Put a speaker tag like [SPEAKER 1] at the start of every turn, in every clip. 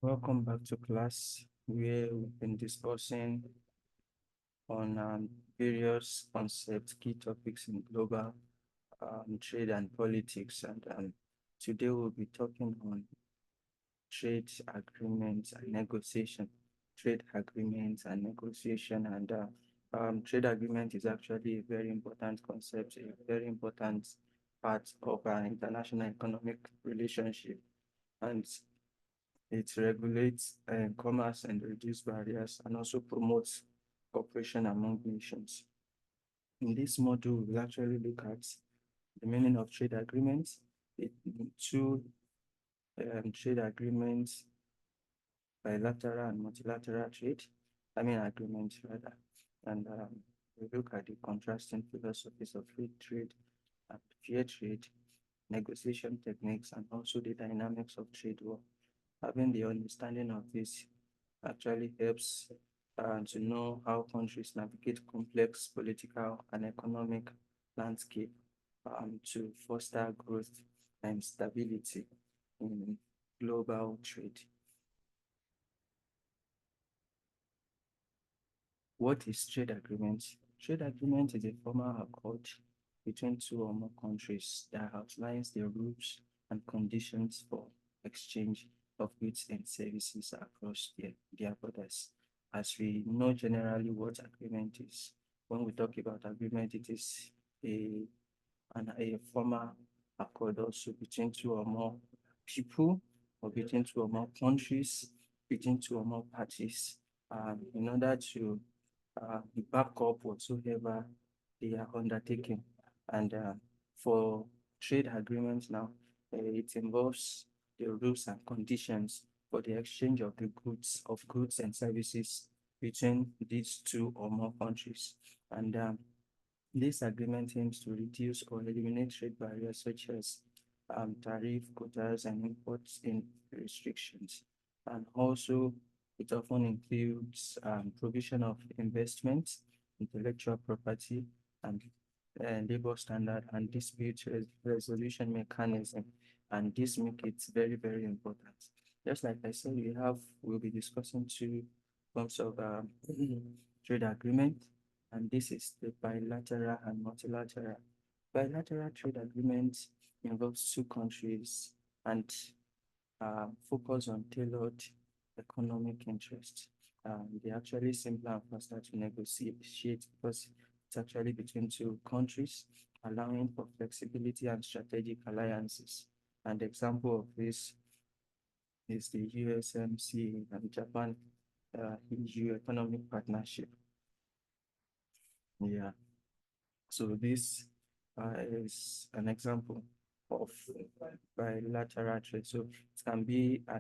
[SPEAKER 1] Welcome back to class where we've been discussing on various concepts, key topics in global trade and politics. And today we'll be talking on trade agreements and negotiation. Trade agreements and negotiation. And trade agreement is actually a very important concept, a very important part of our international economic relationship. And it regulates commerce and reduce barriers and also promotes cooperation among nations. In this module, we actually look at the meaning of trade agreements, two trade agreements, bilateral and multilateral trade, agreements rather. And we look at the contrasting philosophies of free trade and fair trade, negotiation techniques, and also the dynamics of trade war. Having the understanding of this actually helps to know how countries navigate complex political and economic landscape to foster growth and stability in global trade. What is trade agreement? Trade agreement is a formal accord between two or more countries that outlines the rules and conditions for exchange of goods and services across their borders. As we know generally what agreement is, when we talk about agreement, it is a formal accord also between two or more people or between two or more countries, between two or more parties, in order to back up whatsoever they are undertaking. And for trade agreements now, it involves the rules and conditions for the exchange of the goods and services between these two or more countries. And this agreement aims to reduce or eliminate trade barriers such as tariff, quotas, and imports in restrictions. And also, it often includes provision of investment, intellectual property, and labor standard and dispute resolution mechanism. And this makes it very, very important. Just like I said, we'll be discussing two forms of trade agreement, and this is the bilateral and multilateral. Bilateral trade agreement involves two countries and focus on tailored economic interests. They're actually simpler and faster to negotiate because it's actually between two countries, allowing for flexibility and strategic alliances. An example of this is the USMC and Japan EU economic partnership. Yeah. So this is an example of bilateral trade. So it can be a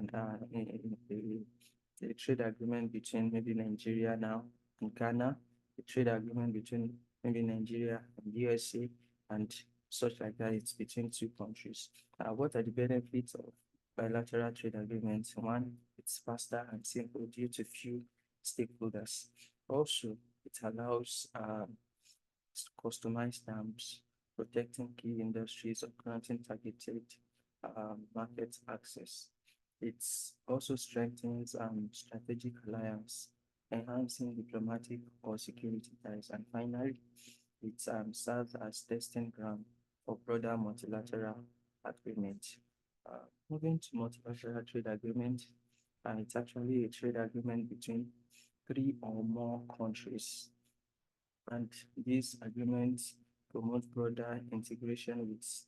[SPEAKER 1] trade agreement between maybe Nigeria now and Ghana, a trade agreement between maybe Nigeria and USA, and such like that. It's between two countries. What are the benefits of bilateral trade agreements? One, it's faster and simple due to few stakeholders. Also, it allows customized terms, protecting key industries or granting targeted market access. It also strengthens strategic alliance, enhancing diplomatic or security ties. And finally, it serves as testing ground for broader multilateral agreement. Moving to multilateral trade agreement, it's actually a trade agreement between three or more countries, and these agreements promote broader integration with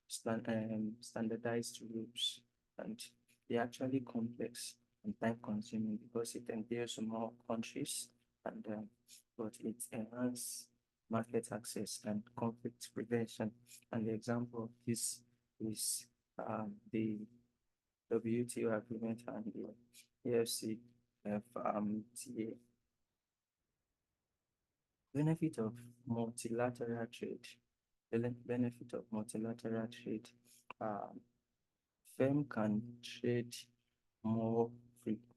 [SPEAKER 1] standardized rules, and they're actually complex and time-consuming because it entails more countries, and but it enhances market access and conflict prevention. And the example of this is the WTO agreement and the AFCFTA. Benefit of multilateral trade. Benefit of multilateral trade. Firm can trade more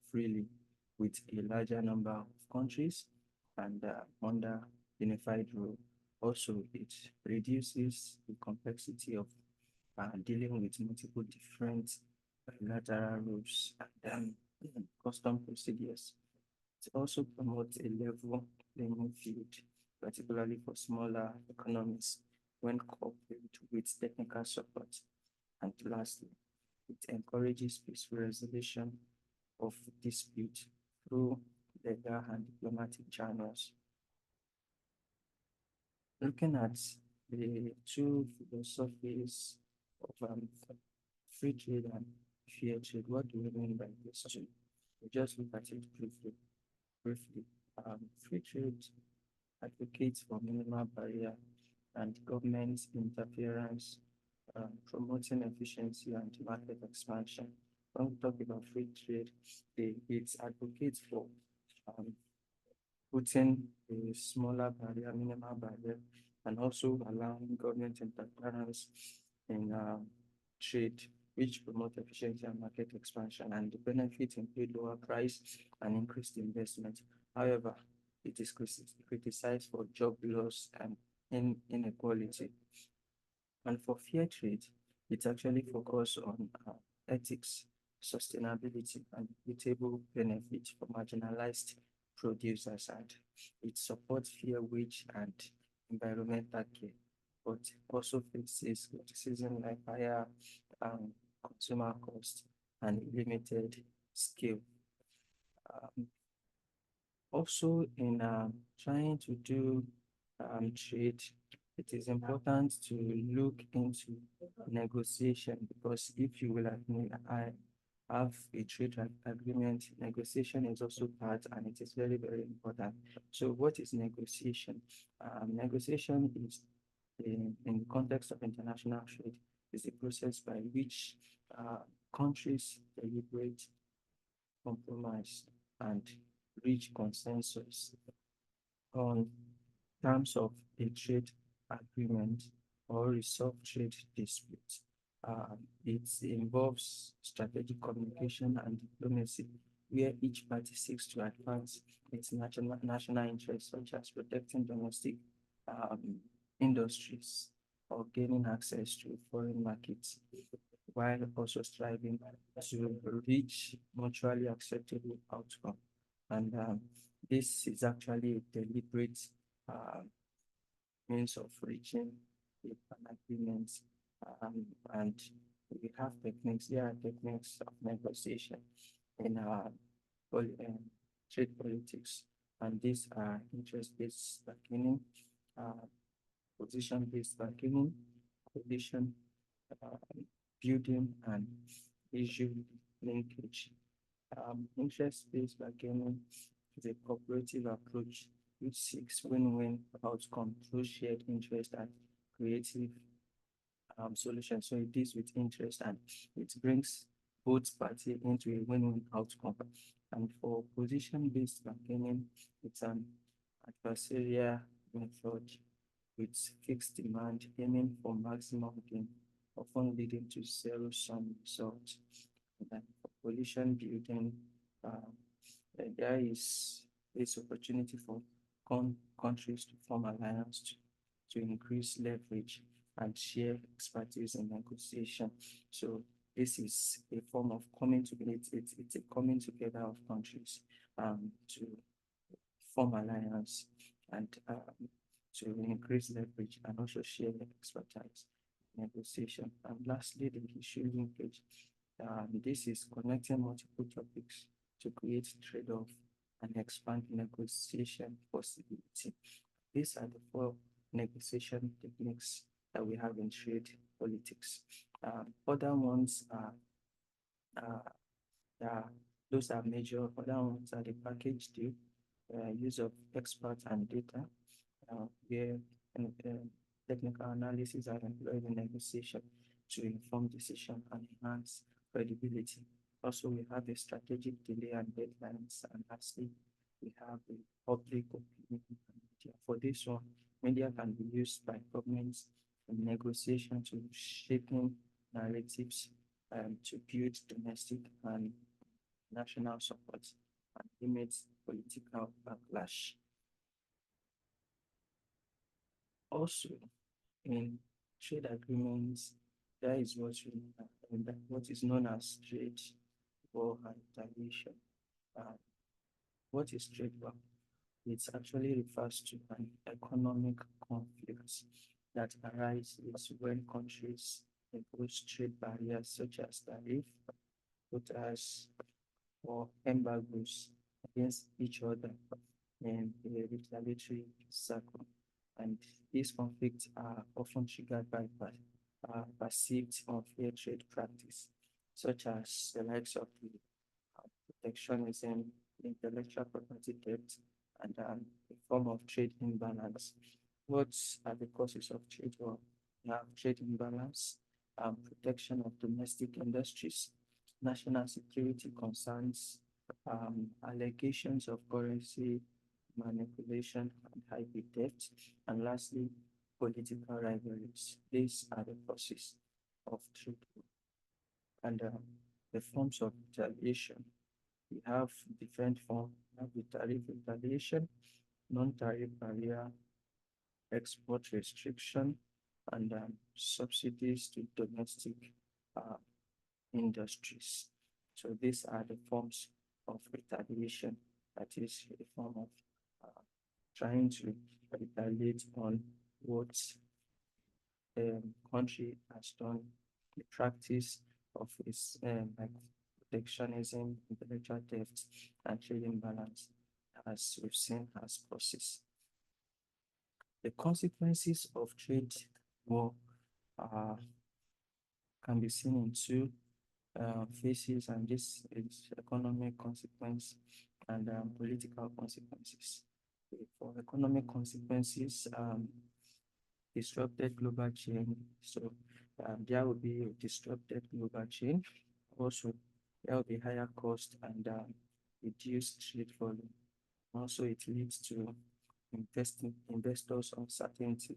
[SPEAKER 1] freely with a larger number of countries and under unified rule. Also, it reduces the complexity of dealing with multiple different bilateral rules. And custom procedures. It also promotes a level playing field, particularly for smaller economies when coupled with technical support. And lastly, it encourages peaceful resolution of dispute through legal and diplomatic channels. Looking at the two philosophies of free trade and fair trade, what do we mean by this two? We just look at it briefly. Free trade advocates for minimal barrier and government interference, promoting efficiency and market expansion. When we talk about free trade, it advocates for um, putting a smaller barrier, minimal barrier, and also allowing government interference in trade, which promote efficiency and market expansion, and the benefit include lower price and increased investment. However, it is criticized for job loss and inequality. And for fair trade, it actually focuses on ethics, sustainability, and equitable benefit for marginalized producers, and it supports fair wage and environmental care, but also faces criticism like higher um, consumer cost and limited scale. Um, Also, in trying to do trade, it is important to look into negotiation, because if you will I have a trade agreement, negotiation is also part, and it is very, very important. So what is negotiation? Negotiation is in the context of international trade, is a process by which countries deliberate, compromise, and reach consensus on terms of a trade agreement or resolve trade disputes. It involves strategic communication and diplomacy, where each party seeks to advance its national interests, such as protecting domestic um, industries or gaining access to foreign markets, while also striving to reach mutually acceptable outcome. And this is actually a deliberate uh, means of reaching an agreement. And we have techniques, there are techniques of negotiation in our trade politics. And these are interest-based bargaining, uh, position-based bargaining, coalition uh, building, and issue linkage. Interest-based bargaining is a cooperative approach which seeks win-win outcome through shared interest and creative solutions. So it deals with interest, and it brings both parties into a win-win outcome. And for position-based bargaining, it's an adversarial method with fixed demand, aiming for maximum gain, often leading to zero-sum results. And then for coalition building, um, there is this opportunity for countries to form alliance to increase leverage and share expertise in negotiation. So this is a form of coming together. It's a coming together of countries to form alliance and to increase leverage and also share expertise in negotiation. And lastly, the issue linkage. This is connecting multiple topics to create trade-off and expand negotiation possibility. These are the four negotiation techniques that we have in trade politics. Other ones uh, are those are major. Other ones are the package deal, use of experts and data, where technical analysis are employed in negotiation to inform decision and enhance credibility. Also, we have a strategic delay and deadlines, and lastly, we have the public opinion and media. For this one, media can be used by governments in negotiation to shaping narratives to build domestic and national support and limit political backlash. Also, in trade agreements, there is what is known as trade war and retaliation. Uh, what is trade war? It actually refers to an economic conflict that arises when countries impose trade barriers such as tariff, quotas, or embargoes against each other in a retaliatory circle. And these conflicts are often triggered by perceived unfair trade practice, such as the likes of the protectionism, intellectual property theft, and a form of trade imbalance. What are the causes of trade war? We have trade imbalance, protection of domestic industries, national security concerns, allegations of currency manipulation and hybrid debt, and lastly, political rivalries. These are the causes of trade war. And the forms of retaliation. We have different forms. We have the tariff retaliation, non-tariff barrier, export restriction, and subsidies to domestic uh, industries. So these are the forms of retaliation. That is a form of trying to retaliate on what country has done, the practice of its like protectionism, intellectual theft, and trade imbalance, as we've seen as causes. The consequences of trade war uh, can be seen in two phases, and this is economic consequence and political consequences. For economic consequences, disrupted global chain. So there will be a disrupted global chain. Also, there will be higher cost and reduced trade volume. Also, it leads to investors' uncertainty.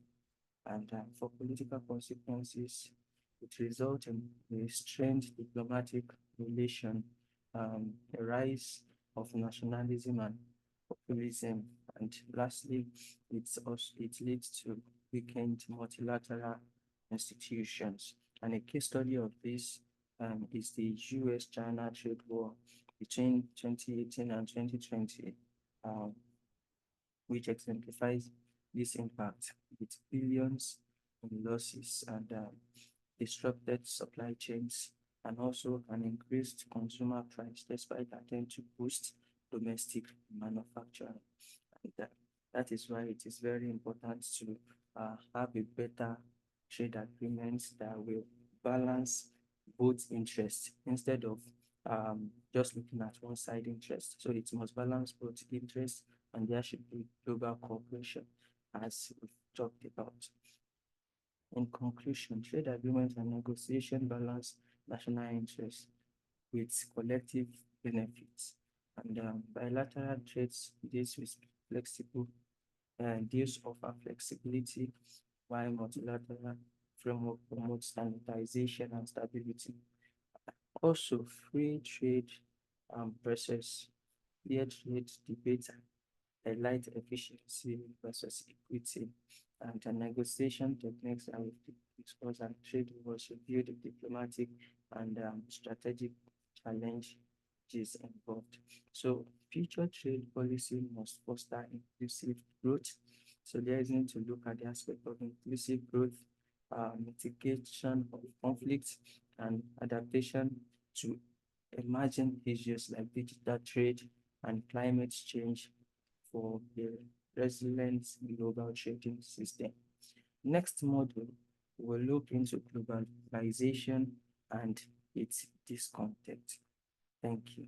[SPEAKER 1] And for political consequences, it results in a strained diplomatic relation, a rise of nationalism and populism, and lastly, it leads to weakened multilateral institutions. And a case study of this is the US-China trade war between 2018 and 2020, um, which exemplifies this impact with billions in losses and disrupted supply chains, and also an increased consumer price despite attempting to boost domestic manufacturing. And that is why it is very important to have a better trade agreement that will balance both interests instead of just looking at one side interest. So it must balance both interests, and there should be global cooperation, as we've talked about. In conclusion, trade agreements and negotiation balance national interests with collective benefits. And bilateral trades deals with flexible deals offer flexibility, while multilateral framework promotes standardization and stability. Also, free trade versus fair trade debate highlight efficiency versus equity, and the negotiation techniques that we've discussed and trade wars review the diplomatic and strategic challenges involved. So future trade policy must foster inclusive growth. So there is need to look at the aspect of inclusive growth, mitigation of conflicts, and adaptation to emerging issues like digital trade and climate change for the resilient global trading system. Next module, we'll look into globalization and its discontent. Thank you.